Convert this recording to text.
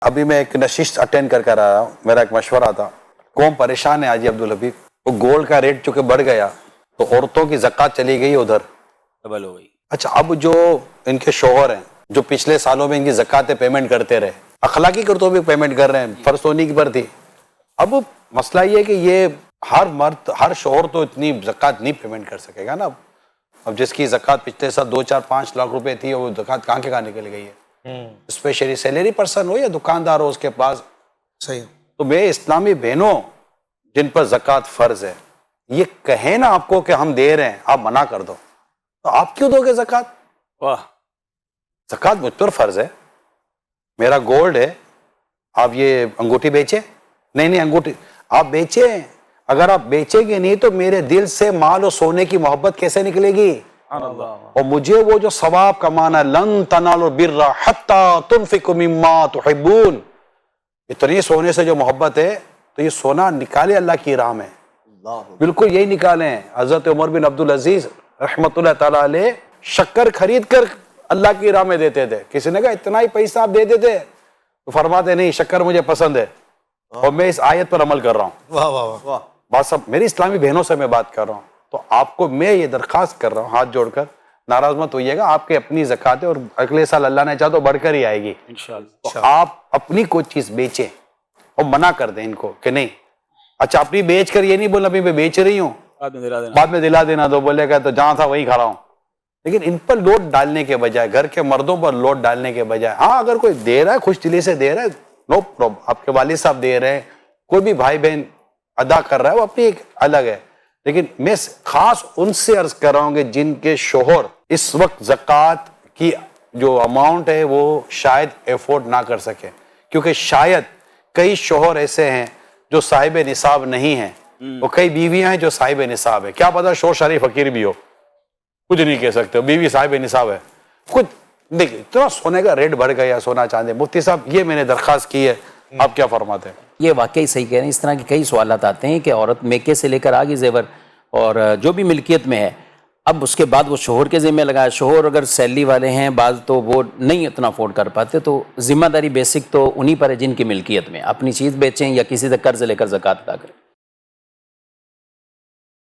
ابھی میں ایک نشست اٹینڈ کر رہا ہوں, میرا ایک مشورہ تھا. قوم پریشان ہے حاجی عبدالحبیب, وہ گولڈ کا ریٹ چونکہ بڑھ گیا تو عورتوں کی زکوٰۃ چلی گئی ادھر, ڈبل ہو گئی. اچھا اب جو ان کے شوہر ہیں جو پچھلے سالوں میں ان کی زکوٰتیں پیمنٹ کرتے رہے, اخلاقی کرتوں بھی پیمنٹ کر رہے ہیں, فرض ہونی کی پر تھی. اب مسئلہ یہ ہے کہ یہ ہر مرد ہر شوہر تو اتنی زکوٰۃ نہیں پیمنٹ کر سکے گا نا. اب جس کی زکوٰۃ پچھلے سال 2-4-5 لاکھ روپے تھی وہ زکوٰۃ کہاں کے کہاں نکل گئی ہے. اسپیشلی سیلری پرسن ہو یا دکاندار ہو اس کے پاس. صحیح. تو میرے اسلامی بہنوں جن پر زکوٰۃ فرض ہے, یہ کہیں نا آپ کو کہ ہم دے رہے ہیں آپ منع کر دو, تو آپ کیوں دو گے زکوٰۃ؟ واہ, زکوٰۃ مجھ پر فرض ہے, میرا گولڈ ہے, آپ یہ انگوٹھی بیچیں؟ نہیں انگوٹھی آپ بیچیں, اگر آپ بیچیں گے نہیں تو میرے دل سے مال اور سونے کی محبت کیسے نکلے گی؟ اور مجھے وہ جو ثواب کمانا, لن تنالوا البر حتی تنفقوا مما تحبون, اتنی سونے سے جو محبت ہے تو یہ سونا نکالے اللہ کی راہ میں, بالکل یہی نکالیں. حضرت عمر بن عبدالعزیز رحمۃ اللہ تعالیٰ علیہ شکر خرید کر اللہ کی راہ میں دیتے تھے. کسی نے کہا اتنا ہی پیسہ آپ دیتے تھے؟ تو فرماتے نہیں, شکر مجھے پسند ہے اور میں اس آیت پر عمل کر رہا ہوں. واہ واہ واہ. بات سب میری اسلامی بہنوں سے میں بات کر رہا ہوں, تو آپ کو میں یہ درخواست کر رہا ہوں ہاتھ جوڑ کر, ناراض مت ہوئیے گا, آپ کے اپنی زکوٰۃ ہے اور اگلے سال اللہ نے چاہا تو بڑھ کر ہی آئے گی انشاءاللہ. تو آپ اپنی کوئی چیز بیچیں اور منع کر دیں ان کو کہ نہیں. اچھا اپنی بیچ کر یہ نہیں بولنا ابھی میں بیچ رہی ہوں, بعد میں دلا دینا, تو بولے گا تو جہاں تھا وہی کھڑا ہوں. لیکن ان پر لوڈ ڈالنے کے بجائے, گھر کے مردوں پر لوڈ ڈالنے کے بجائے, ہاں اگر کوئی دے رہا ہے خوش دلی سے دے رہا ہے, نو پرابلم, آپ کے والد صاحب دے رہے ہیں, کوئی بھی بھائی بہن ادا کر رہا ہے, وہ اپنی ایک الگ ہے. لیکن میں خاص ان سے عرض کر رہا ہوں کہ جن کے شوہر اس وقت زکوٰۃ کی جو اماؤنٹ ہے وہ شاید افورڈ نہ کر سکے, کیونکہ شاید کئی شوہر ایسے ہیں جو صاحب نصاب نہیں ہیں, اور کئی بیویاں ہیں جو صاحب نصاب ہے. کیا پتہ شوہر شریف فقیر بھی ہو, کچھ نہیں کہہ سکتے, بیوی صاحب نصاب ہے. کچھ دیکھیں اتنا سونے کا ریٹ بڑھ گیا, سونا چاندی. مفتی صاحب یہ میں نے درخواست کی ہے, آپ کیا فرماتے ہیں؟ یہ واقعی صحیح کہہ رہے ہیں. اس طرح کے کئی سوالات آتے ہیں کہ عورت میکے سے لے کر آگے زیور اور جو بھی ملکیت میں ہے, اب اس کے بعد وہ شوہر کے ذمہ لگایا. شوہر اگر سیلری والے ہیں بعض تو وہ نہیں اتنا افورڈ کر پاتے, تو ذمہ داری بیسک تو انہی پر ہے جن کی ملکیت میں. اپنی چیز بیچیں یا کسی سے قرض لے کر زکوٰۃ ادا کریں.